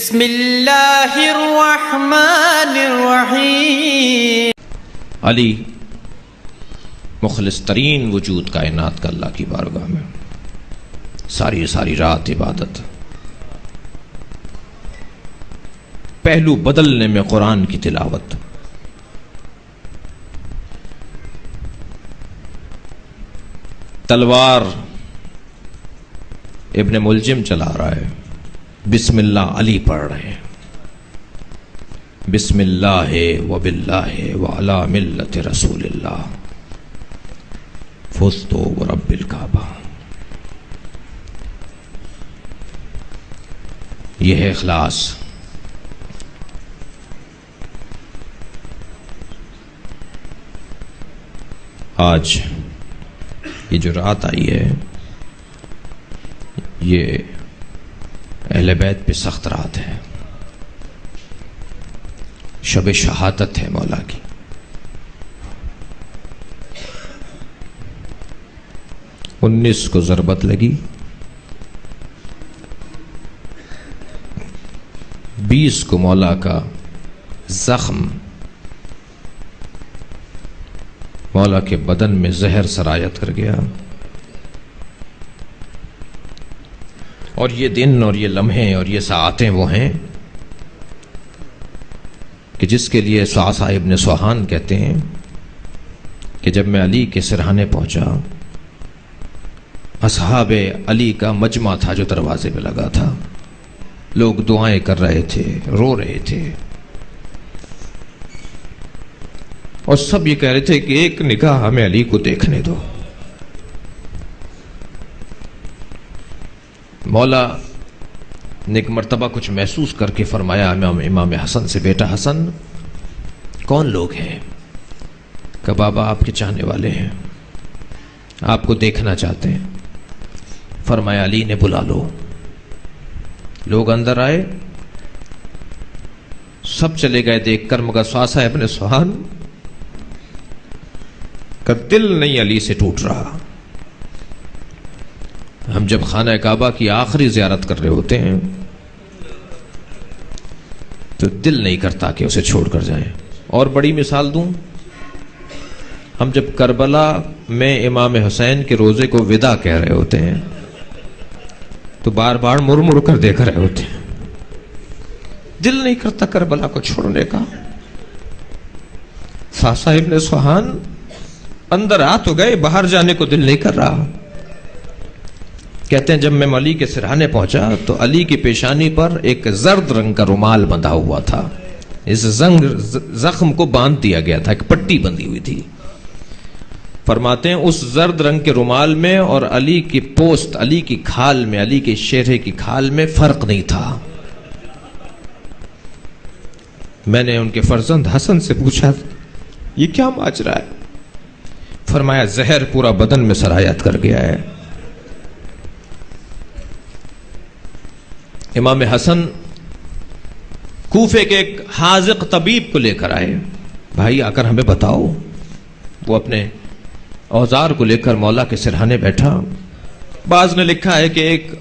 بسم اللہ الرحمن الرحیم۔ علی مخلص ترین وجود کائنات کا اللہ کی بارگاہ میں ساری رات عبادت، پہلو بدلنے میں قرآن کی تلاوت، تلوار ابن ملجم چلا رہا ہے، بسم اللہ علی پڑھ رہے ہیں، بسم اللہ وباللہ وعلی ملت رسول اللہ فزت ورب الکعبہ۔ یہ ہے اخلاص۔ آج یہ جو رات آئی ہے یہ اہل بیت پہ سخت رات ہے، شب شہادت ہے مولا کی۔ انیس کو ضربت لگی، 20 کو مولا کا زخم، مولا کے بدن میں زہر سرایت کر گیا، اور یہ دن اور یہ لمحے اور یہ ساعتیں وہ ہیں کہ جس کے لیے صعصع ابن سوحان کہتے ہیں کہ جب میں علی کے سرہانے پہنچا، اصحاب علی کا مجمع تھا جو دروازے پہ لگا تھا، لوگ دعائیں کر رہے تھے، رو رہے تھے، اور سب یہ کہہ رہے تھے کہ ایک نگاہ ہمیں علی کو دیکھنے دو۔ مولا نے ایک مرتبہ کچھ محسوس کر کے فرمایا امام حسن سے، بیٹا حسن کون لوگ ہیں؟ کہ بابا آپ کے چاہنے والے ہیں، آپ کو دیکھنا چاہتے ہیں۔ فرمایا علی نے بلا لو۔ لوگ اندر آئے، سب چلے گئے دیکھ کر، مگر صعصع ابن سوحان کا دل نہیں علی سے ٹوٹ رہا۔ ہم جب خانہ کعبہ کی آخری زیارت کر رہے ہوتے ہیں تو دل نہیں کرتا کہ اسے چھوڑ کر جائیں۔ اور بڑی مثال دوں، ہم جب کربلا میں امام حسین کے روزے کو وداع کہہ رہے ہوتے ہیں تو بار بار مر کر دیکھ رہے ہوتے ہیں، دل نہیں کرتا کربلا کو چھوڑنے کا۔ صعصع ابن سوحان اندر آ تو گئے، باہر جانے کو دل نہیں کر رہا۔ کہتے ہیں جب میں علی کے سرہانے پہنچا تو علی کی پیشانی پر ایک زرد رنگ کا رومال بندھا ہوا تھا، اس زخم کو باندھ دیا گیا تھا، ایک پٹی بندھی ہوئی تھی۔ فرماتے ہیں اس زرد رنگ کے رومال میں اور علی کی پوست، علی کی کھال میں، علی کے چہرے کی کھال میں فرق نہیں تھا۔ میں نے ان کے فرزند حسن سے پوچھا یہ کیا ماجرا ہے؟ فرمایا زہر پورا بدن میں سرایت کر گیا ہے۔ امام حسن کوفے کے ایک حاذق طبیب کو لے کر آئے، بھائی آ کر ہمیں بتاؤ۔ وہ اپنے اوزار کو لے کر مولا کے سرہانے بیٹھا۔ بعض نے لکھا ہے کہ ایک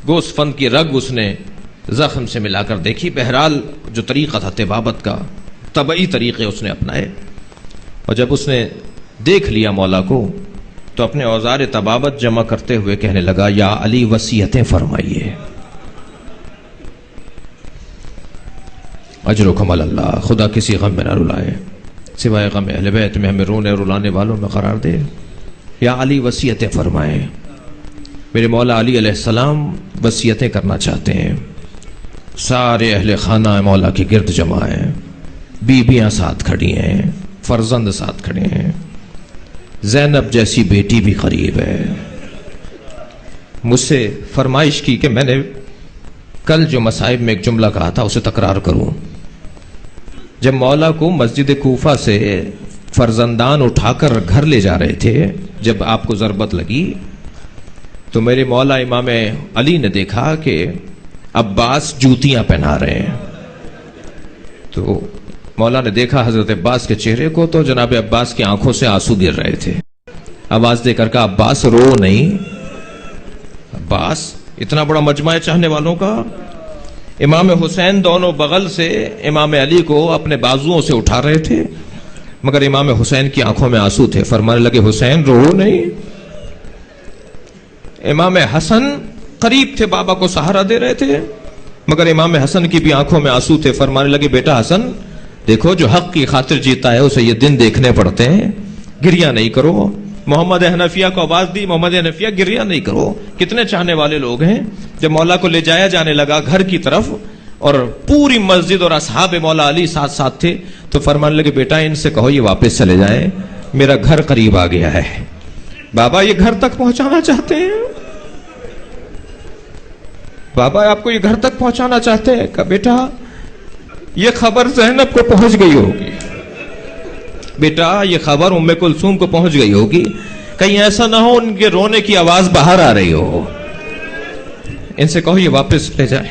گوسفند فند کی رگ اس نے زخم سے ملا کر دیکھی۔ بہرحال جو طریقہ تھا طبابت کا، طبعی طریقے اس نے اپنائے، اور جب اس نے دیکھ لیا مولا کو تو اپنے اوزار طبابت جمع کرتے ہوئے کہنے لگا یا علی وصیتیں فرمائیے۔ اجرکم علی اللہ، خدا کسی غم میں نہ رلائے سوائے غم اہل بیت میں، ہمیں رونے رلانے والوں میں قرار دے۔ یا علی وصیتیں فرمائیں۔ میرے مولا علی علیہ السلام وصیتیں کرنا چاہتے ہیں۔ سارے اہل خانہ مولا کے گرد جمع ہیں، بیویاں ساتھ کھڑی ہیں، فرزند ساتھ کھڑے ہیں، زینب جیسی بیٹی بھی قریب ہے۔ مجھ سے فرمائش کی کہ میں نے کل جو مصائب میں ایک جملہ کہا تھا اسے تکرار کروں۔ جب مولا کو مسجد کوفہ سے فرزندان اٹھا کر گھر لے جا رہے تھے، جب آپ کو ضربت لگی تو میرے مولا امام علی نے دیکھا کہ عباس جوتیاں پہنا رہے ہیں، تو مولا نے دیکھا حضرت عباس کے چہرے کو تو جناب عباس کی آنکھوں سے آنسو گر رہے تھے۔ آواز دے کر کہا عباس رو نہیں۔ عباس اتنا بڑا مجمع ہے چاہنے والوں کا، امام حسین دونوں بغل سے امام علی کو اپنے بازوؤں سے اٹھا رہے تھے، مگر امام حسین کی آنکھوں میں آنسو تھے. فرمانے لگے حسین رو نہیں. امام حسن قریب تھے، بابا کو سہارا دے رہے تھے، مگر امام حسن کی بھی آنکھوں میں آنسو تھے. فرمانے لگے بیٹا حسن دیکھو، جو حق کی خاطر جیتا ہے اسے یہ دن دیکھنے پڑتے ہیں، گریہ نہیں کرو. محمد حنفیہ کو آواز دی، محمد حنفیہ گریہ نہیں کرو. کتنے چاہنے والے لوگ ہیں. جب مولا کو لے جایا جانے لگا گھر کی طرف اور پوری مسجد اور اصحاب مولا علی ساتھ ساتھ تھے، تو فرمانے لگے بیٹا ان سے کہو یہ واپس چلے جائیں، میرا گھر قریب آ گیا ہے. بابا یہ گھر تک پہنچانا چاہتے ہیں، بابا آپ کو یہ گھر تک پہنچانا چاہتے ہیں. کہا بیٹا یہ خبر زینب کو پہنچ گئی ہوگی، بیٹا یہ خبر ام کلثوم کو پہنچ گئی ہوگی، کہیں ایسا نہ ہو ان کے رونے کی آواز باہر آ رہی ہو، ان سے کہو یہ واپس لے جائے.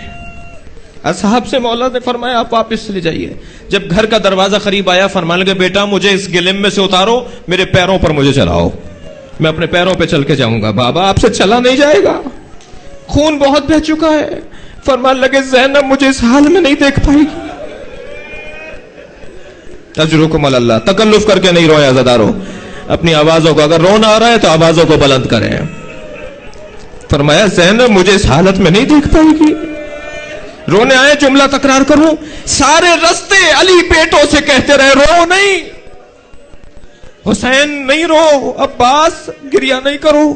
اصحاب سے مولا نے فرمایا آپ واپس لے جائیے. جب گھر کا دروازہ قریب آیا فرمانے لگے بیٹا مجھے اس گلم میں سے اتارو، میرے پیروں پر مجھے چلاؤ، میں اپنے پیروں پہ چل کے جاؤں گا. بابا آپ سے چلا نہیں جائے گا، خون بہت بہہ چکا ہے. فرمان لگے زینب مجھے اس حال میں نہیں دیکھ پائے گی. اجرکم اللہ، تکلف کر کے نہیں رویا عزادارو. اپنی آوازوں کو، اگر رونا آ رہا ہے تو آوازوں کو بلند کریں. فرمایا زینب مجھے اس حالت میں نہیں دیکھ پائے گی. رونے آئے، جملہ تکرار کروں، سارے رستے علی بیٹوں سے کہتے رہے رو نہیں، حسین نہیں رو، عباس گریہ نہیں کرو،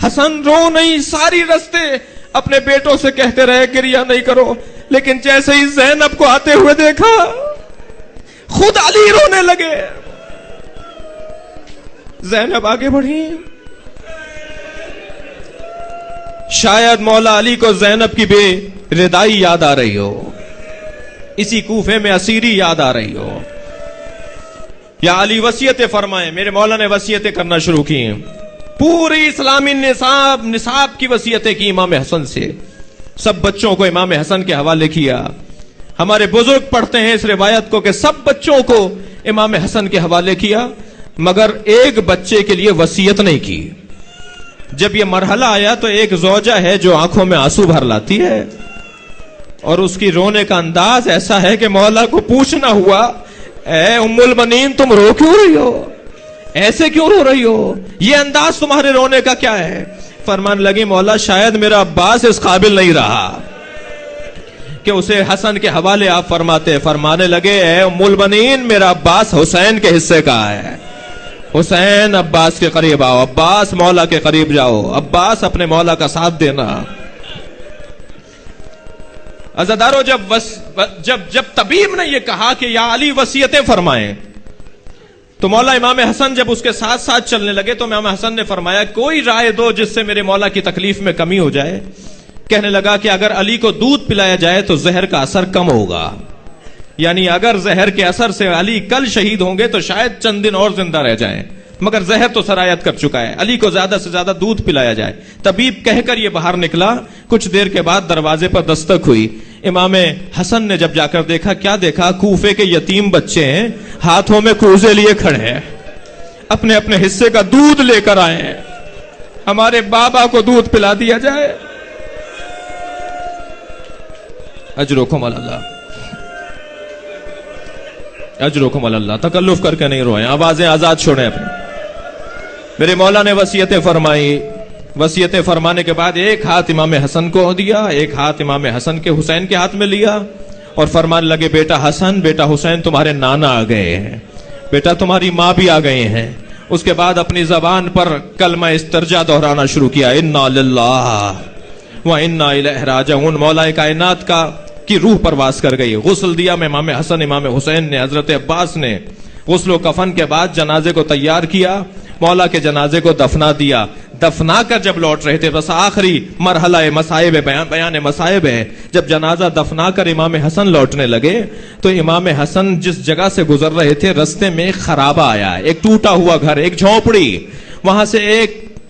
حسن رو نہیں. ساری رستے اپنے بیٹوں سے کہتے رہے گریہ نہیں کرو. لیکن جیسے ہی زینب کو آتے ہوئے دیکھا خود علی رونے لگے. زینب آگے بڑھی. شاید مولا علی کو زینب کی بے ردائی یاد آ رہی ہو، اسی کوفے میں اسیری یاد آ رہی ہو. یا علی وصیتیں فرمائیں. میرے مولا نے وصیتیں کرنا شروع کی. پوری اسلامی نصاب کی وصیتیں کی امام حسن سے. سب بچوں کو امام حسن کے حوالے کیا. ہمارے بزرگ پڑھتے ہیں اس روایت کو کہ سب بچوں کو امام حسن کے حوالے کیا، مگر ایک بچے کے لیے وصیت نہیں کی. جب یہ مرحلہ آیا تو ایک زوجہ ہے جو آنکھوں میں آنسو بھر لاتی ہے، اور اس کی رونے کا انداز ایسا ہے کہ مولا کو پوچھنا ہوا اے ام المنین تم رو کیوں رہی ہو، ایسے کیوں رو رہی ہو، یہ انداز تمہارے رونے کا کیا ہے. فرمان لگی مولا شاید میرا عباس اس قابل نہیں رہا کہ اسے حسن کے حوالے آپ فرماتے. فرمانے لگے اے ام المنین میرا عباس حسین کے حصے کا ہے، حسین عباس کے قریب آؤ، عباس مولا کے قریب جاؤ، عباس اپنے مولا کا ساتھ دینا. عزادارو جب طبیب نے یہ کہا کہ یا علی وصیتیں فرمائیں، تو مولا امام حسن جب اس کے ساتھ ساتھ چلنے لگے تو امام حسن نے فرمایا کوئی رائے دو جس سے میرے مولا کی تکلیف میں کمی ہو جائے. کہنے لگا کہ اگر علی کو دودھ پلایا جائے تو زہر کا اثر کم ہوگا، یعنی اگر زہر کے اثر سے علی کل شہید ہوں گے تو شاید چند دن اور زندہ رہ جائیں، مگر زہر تو سرایت کر چکا ہے، علی کو زیادہ سے زیادہ دودھ پلایا جائے. طبیب کہہ کر یہ باہر نکلا. کچھ دیر کے بعد دروازے پر دستک ہوئی. امام حسن نے جب جا کر دیکھا، کیا دیکھا؟ کوفے کے یتیم بچے ہیں، ہاتھوں میں کوزے لیے کھڑے ہیں، اپنے اپنے حصے کا دودھ لے کر آئے ہیں. ہمارے بابا کو دودھ پلا دیا جائے. اجرکم اللہ، اجرکم اللہ. تکلف کر کے نہیں روئیں، آوازیں آزاد چھوڑیں اپنی. میرے مولا نے وصیتیں فرمائی. وصیتیں فرمانے کے بعد ایک ہاتھ امام حسن کو دیا، ایک ہاتھ امام حسن کے حسین کے ہاتھ میں لیا، اور فرمان لگے بیٹا حسن بیٹا حسین تمہارے نانا آ گئے ہیں، بیٹا تمہاری ماں بھی آ گئے ہیں. اس کے بعد اپنی زبان پر کلمہ استرجاع دہرانا شروع کیا. انا للہ و انا الیہ راجعون. مولا کائنات کی روح پرواز کر گئی. غسل دیا میں امام حسن امام حسین نے. حضرت عباس نے غسل و کفن کے بعد جنازے کو تیار کیا. مولا کے جنازے کو دفنا دیا. دفنا کر جب لوٹ رہے تھے، بس آخری مرحلہ مصائب بیان مصائب ہے. جب جنازہ دفنا کر امام حسن لوٹنے لگے تو امام حسن جس جگہ سے گزر رہے تھے رستے میں ایک خرابہ آیا، ایک ٹوٹا ہوا گھر، ایک جھونپڑی. وہاں سے ایک